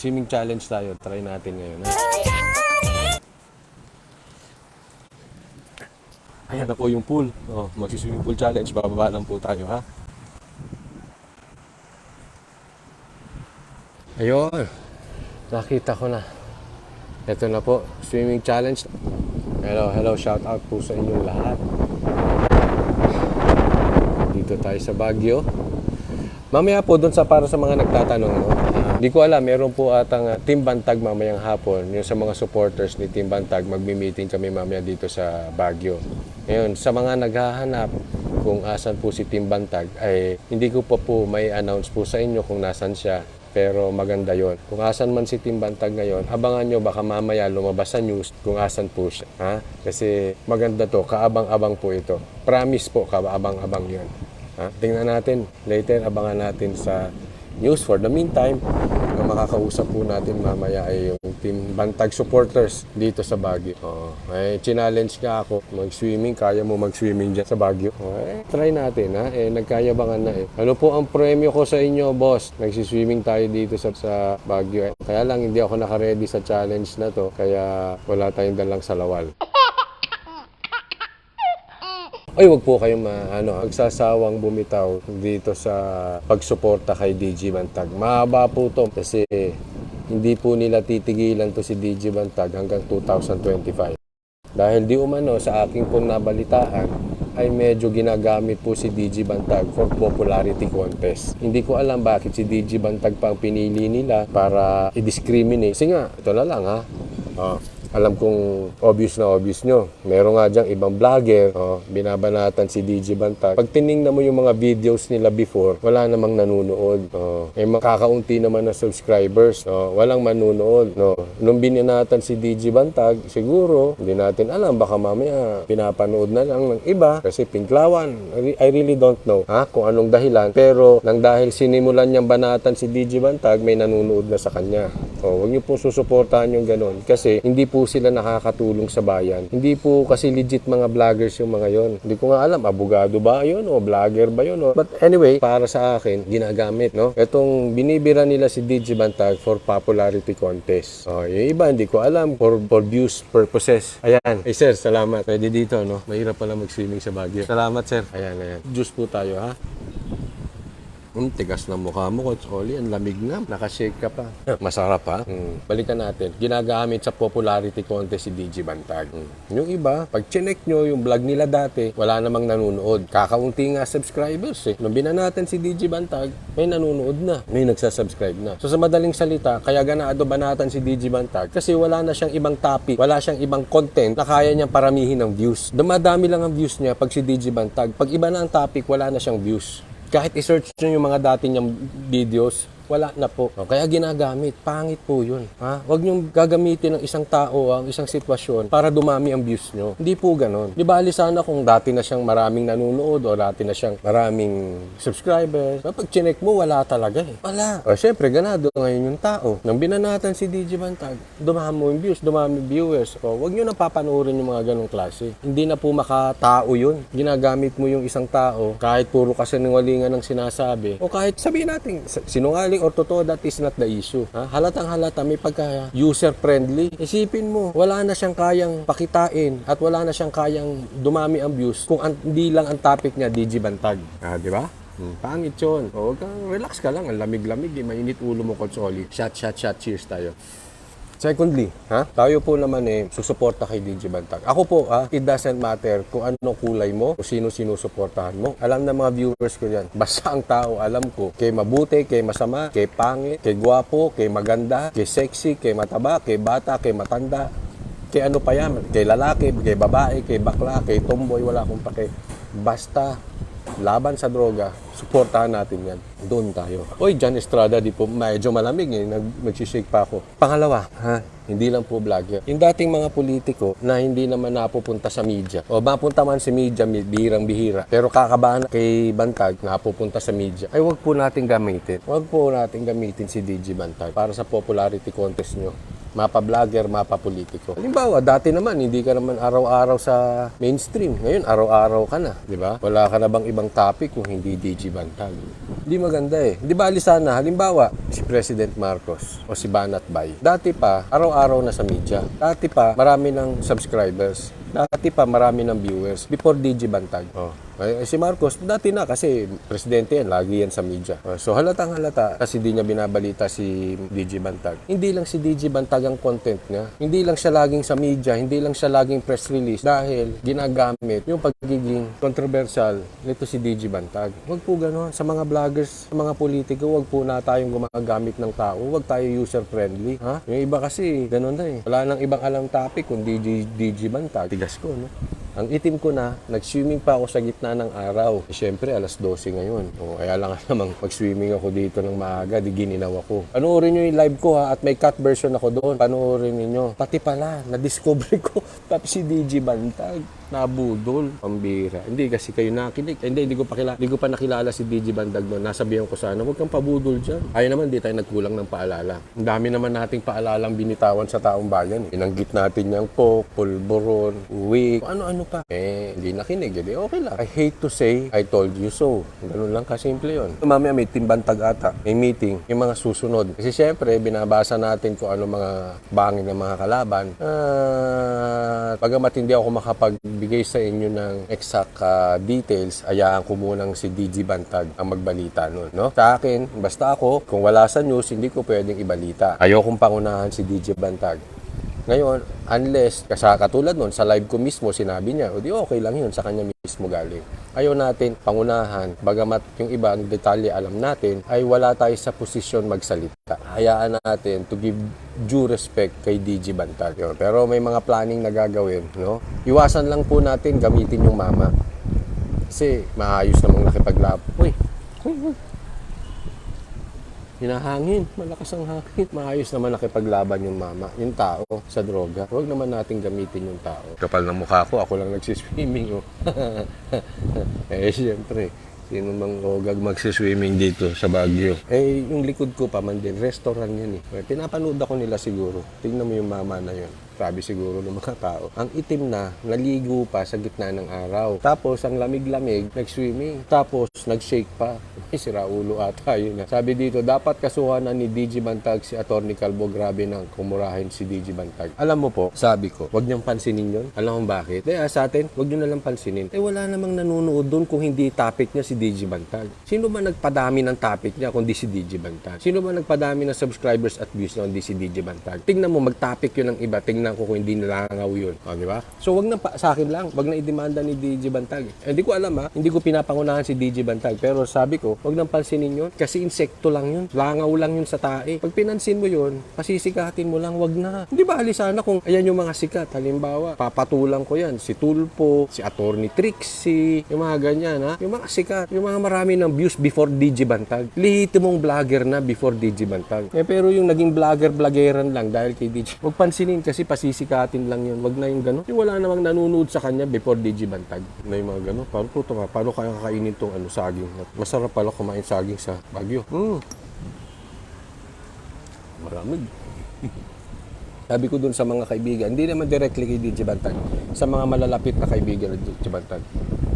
Swimming challenge tayo. Try natin ngayon. Ha? Ayan na po yung pool. Oh, mag-swimming pool challenge. Bababa lang po tayo, ha? Ayun. Nakita ko na. Ito na po. Swimming challenge. Hello. Shout out po sa inyong lahat. Dito tayo sa Baguio. Mamaya po doon para sa mga nagtatanong, no? Hindi ko alam, meron po atang Team Bantag mamayang hapon. Yung sa mga supporters ni Team Bantag, magmi-meeting kami mamaya dito sa Baguio. Ngayon, sa mga naghahanap kung asan po si Team Bantag, ay hindi ko po may announce po sa inyo kung nasan siya. Pero maganda yon. Kung asan man si Team Bantag ngayon, abangan nyo baka mamaya lumabas sa news kung asan po siya. Ha? Kasi maganda to, kaabang-abang po ito. Promise po, kaabang-abang yon. Ha? Tingnan natin, later abangan natin sa news. For the meantime, ang makakausap po natin mamaya ay yung Team Bantag supporters dito sa Baguio. Challenge ka ako, mag-swimming, kaya mo mag-swimming dyan sa Baguio. Try natin, ha? Nagkayabangan na eh. Ano po ang premyo ko sa inyo, boss? Nagsiswimming tayo dito sa Baguio. Kaya lang, hindi ako naka-ready sa challenge na to, kaya wala tayong dalang salawal. Ay, wag po kayong magsasawang bumitaw dito sa pagsuporta kay DJ Bantag. Mahaba po to kasi hindi po nila titigilan to si DJ Bantag hanggang 2025. Dahil di umano sa aking pong nabalitaan ay medyo ginagamit po si DJ Bantag for popularity contest. Hindi ko alam bakit si DJ Bantag pa ang pinili nila para i-discriminate. Kasi nga, ito na lang ha. Alam kong obvious na obvious nyo. Meron nga dyang ibang vlogger, binabanatan si DJ Bantag. Pag tinignan mo yung mga videos nila before, wala namang nanunood. May makakaunti naman na subscribers. Walang manunood. Nung binanatan si DJ Bantag, siguro, hindi natin alam. Baka mamaya pinapanood na lang ng iba. Kasi pinklawan. I really don't know kung anong dahilan. Pero nang dahil sinimulan niyang banatan si DJ Bantag, may nanunood na sa kanya. Huwag niyo po susuportahan yung ganun. Kasi hindi po sila nakakatulong sa bayan. Hindi po kasi legit mga vloggers yung mga yon. Hindi ko nga alam, abogado ba yun o vlogger ba yun? But anyway, para sa akin, ginagamit. Itong binibira nila si DJ Bantag for popularity contest. Yung iba, hindi ko alam, for views purposes. Ayan. Sir, salamat. Pwede dito, no? Mahirap pala mag-swimming sa Baguio. Salamat, sir. Ayan. Juice po tayo, ha? Tigas na mukha mo, Coach Oli. Ang lamig na. Nakashake ka pa. Masarap, ha? Balikan natin. Ginagamit sa popularity contest si DJ Bantag. Yung iba, pag chinek nyo yung vlog nila dati, wala namang nanunood. Kakaunti nga subscribers, eh. Nung binanatan si DJ Bantag, may nanunood na. May nagsasubscribe na. So sa madaling salita, kaya ganado banatan si DJ Bantag kasi wala na siyang ibang topic, wala siyang ibang content na kaya niyang paramihin ng views. Dumadami lang ang views niya pag si DJ Bantag. Pag iba na ang topic, wala na siyang views. Kahit i-search nyo yung mga dati niyang videos, wala na po. Kaya ginagamit. Pangit po yun. Huwag niyong gagamitin ng isang tao, ang isang sitwasyon para dumami ang views nyo. Hindi po ganon. Di bali sana kung dati na siyang maraming nanonood o dati na siyang maraming subscribers. Pag chinek mo, wala talaga eh. Wala. Syempre, ganado ngayon yung tao. Nang binanatan si DJ Bantag, dumami yung views, dumami viewers. Huwag nyo na papanoorin yung mga ganong klase. Hindi na po makatao yun. Ginagamit mo yung isang tao, kahit puro kasinungalingan ang sinasabi, o kahit sabihin natin, sinungaling or totoo, that is not the issue. Halatang halata, may pagka user-friendly. Isipin mo, wala na siyang kayang pakitain at wala na siyang kayang dumami ang views kung hindi lang ang topic niya, DJ Bantag. Di ba? Pangit yun. Relax ka lang. Ang lamig-lamig. Mainit ulo mo, Coach Oli. Shot. Cheers tayo. Secondly, tayo po naman susuporta kay DJ Bantag. Ako po, it doesn't matter kung ano kulay mo, kung sino sinusuportahan mo. Alam na mga viewers ko yan. Basta ang tao, alam ko, kay mabuti, kay masama, kay pangit, kay gwapo, kay maganda, kay sexy, kay mataba, kay bata, kay matanda, kay ano pa yan, kay lalaki, kay babae, kay bakla, kay tomboy, wala akong pake. Basta laban sa droga, suportahan natin yan. Doon tayo. Oy, John Estrada, di po, medyo malamig nagsishake pa ako. Pangalawa, hindi lang po vlogger. Yung dating mga politiko na hindi naman napupunta sa media. O mapunta man sa media, bihirang-bihira. Pero kakabahan kay Bantag, napupunta sa media. Ay, wag po natin gamitin. Wag po natin gamitin si DJ Bantag para sa popularity contest nyo. mapa-vlogger, mapa-politiko. Halimbawa, dati naman, hindi ka naman araw-araw sa mainstream. Ngayon, araw-araw ka na, di ba? Wala ka na bang ibang topic kung hindi DG Bantag? Hindi maganda eh. Di ba, sana, halimbawa, si President Marcos o si Banat Bay. Dati pa, araw-araw na sa media. Dati pa, marami ng subscribers. Dati pa, marami ng viewers. Before DG Bantag. Oh. Si Marcos, dati na kasi presidente yan, lagi yan sa media. So halatang halata kasi di niya binabalita si DG Bantag. Hindi lang si DG Bantag ang content niya. Hindi lang siya laging sa media, hindi lang siya laging press release dahil ginagamit yung pagiging controversial nito si DG Bantag. Huwag po gano'n. Sa mga vloggers, sa mga politiko, huwag po na tayong gumagamit ng tao. Huwag tayo user-friendly. Ha? Yung iba kasi, gano'n na eh. Wala nang ibang alam topic kung DG Bantag. Tigas ko, no? Ang itim ko na, nag-swimming pa ako sa gitna ng araw. Siyempre, alas 12 ngayon. Kaya lang namang mag-swimming ako dito ng maaga, di gininaw ako. Panoorin nyo yung live ko ha, at may cut version ako doon. Panoorin niyo. Pati pala, na-discover ko, si DG Bantag. Nabudol, pambira. Hindi kasi kayo nakinig. Hindi ko pa nakilala si DG Bantag noon. Nasabihan ko sana, huwag kang pabudol dyan. Ayaw naman, di tayo nagkulang ng paalala. Ang dami naman nating paalalang binitawan sa taong bayan. Inanggit natin yung Coke, pulburon, uwi, ano-ano pa. Hindi nakinig. Hindi, okay lang. I hate to say, I told you so. Ganun lang kasimple yun. Mamaya may Team Bantag ata. May meeting, yung mga susunod. Kasi syempre, binabasa natin kung ano mga bangin ng mga kalaban. Pagamat hindi ako makapagbigay sa inyo ng exact details, ayaan ko munang si DG Bantag ang magbalita nun. No? Sa akin, basta ako, kung wala sa news, hindi ko pwedeng ibalita. Ayokong pangunahan si DG Bantag. Ngayon, unless, katulad nun, sa live ko mismo, sinabi niya, o di okay lang yun, sa kanya mismo galing. Ayaw natin pangunahan, bagamat yung iba, ang detalye alam natin, ay wala tayo sa posisyon magsalita. Hayaan natin to give due respect kay DG Bantag. Yun. Pero may mga planning na gagawin. No? Iwasan lang po natin gamitin yung mama. Kasi maayos namang nakipaglabo. Uy! Hinahangin, malakas ang hangin. Maayos naman nakipaglaban yung mama, yung tao sa droga. Huwag naman natin gamitin yung tao. Kapal ng mukha ko, ako lang nagsiswimming. Oh. Siyempre, sino mang ogag magsiswimming dito sa Baguio? Yung likod ko pa man din, restaurant yan eh. Pinapanood ako nila siguro. Tingnan mo yung mama na yun. Sabi siguro ng mga tao. Ang itim na, naligo pa sa gitna ng araw. Tapos, ang lamig-lamig, nag-swimming. Tapos, nag-shake pa. May siraulo ata yun. Sabi dito, dapat kasuhanan ni DG Bantag si Atty. Calvo. Grabe nang kumurahin si DG Bantag. Alam mo po, sabi ko, wag niyang pansinin yun. Alam mo bakit? Sa atin, wag niyo na lang pansinin. Wala namang nanonood doon kung hindi topic niya si DG Bantag. Sino ba nagpadami ng topic niya kundi si DG Bantag? Sino ba nagpadami ng subscribers at views niya kundi si DG Bantag? Tingnan mo, mag-topic yun ng iba. Tingnan ko kung hindi nalangaw yun. Di ba? So, wag na sa akin lang. Wag na idemanda ni DG Bantag. Hindi ko alam Hindi ko pinapangunahan si DG Bantag. Pero sabi ko, wag nang pansinin yun. Kasi insekto lang yun. Langaw lang yun sa tae. Pag pinansin mo yun, pasisikatin mo lang, wag na. Hindi ba sana kung ayan yung mga sikat. Halimbawa, papatulang ko yan. Si Tulpo, si Atty. Trixie, yung mga ganyan Yung mga sikat. Yung mga marami ng views before DG Bantag. Lihito mong vlogger na before DG Bantag. Pero yung naging vlogger-vloggeran lang dahil kay DG. Wag pansinin kasi pasisikatin lang yun. Wag na yung gano'n. Yung wala namang nanonood sa kanya before DG Bantag. Na yung mga gano'n. Paano kaya kakainin tong saging? Masarap pala kumain saging sa Baguio. Maramig. Sabi ko dun sa mga kaibigan, hindi naman directly kay DG Bantag. Sa mga malalapit na kaibigan ng DG Bantag,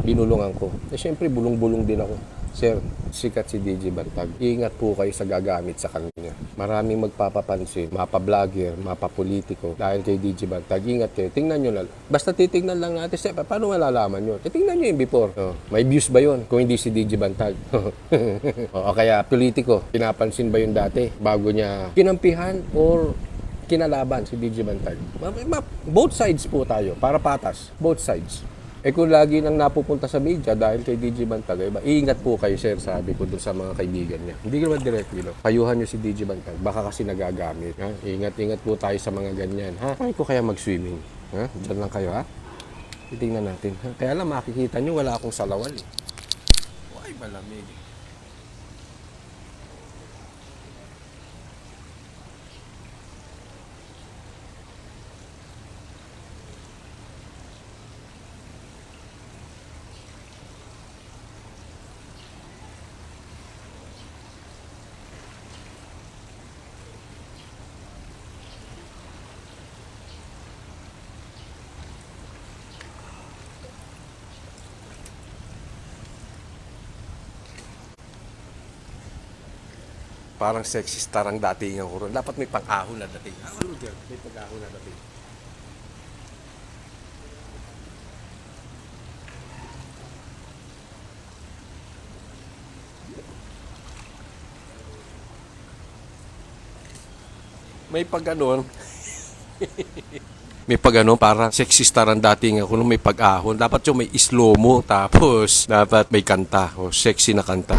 binulungan ko. Siyempre, bulong-bulong din ako. Sir, sikat si DG Bantag. Ingat po kayo sa gagamit sa kanya. Maraming magpapapansin, mapa-vlogger, mapa-politiko, dahil kay DG Bantag. Ingat kayo. Tingnan nyo lang. Basta titignan lang natin, sir, paano malalaman yun? Tingnan nyo yung before. May views ba yun kung hindi si DG Bantag? O kaya politiko, pinapansin ba yun dati bago niya kinampihan or kinalaban si DG Bantag? Both sides po tayo, para patas. Both sides. Kung lagi nang napupunta sa media dahil kay DG Bantag, ingat po kayo, sir, sabi ko dun sa mga kaibigan niya. Hindi naman directly, Payuhan nyo si DG Bantag, baka kasi nagagamit. Ingat po tayo sa mga ganyan. Kaya ko kaya mag-swimming. Diyan lang kayo, titingnan natin. Kaya lang makikita nyo, wala akong salawal. Ay, malamig. Parang sexy star ang datingan ko ron. Dapat may pang-ahon na dating. Ano dyan? May pag-ahon na dating. May pag-ganon. May pag-ano, parang sexy star ang dating ako nung may pag-ahon. Dapat yung may slow mo, tapos dapat may kanta o sexy na kanta.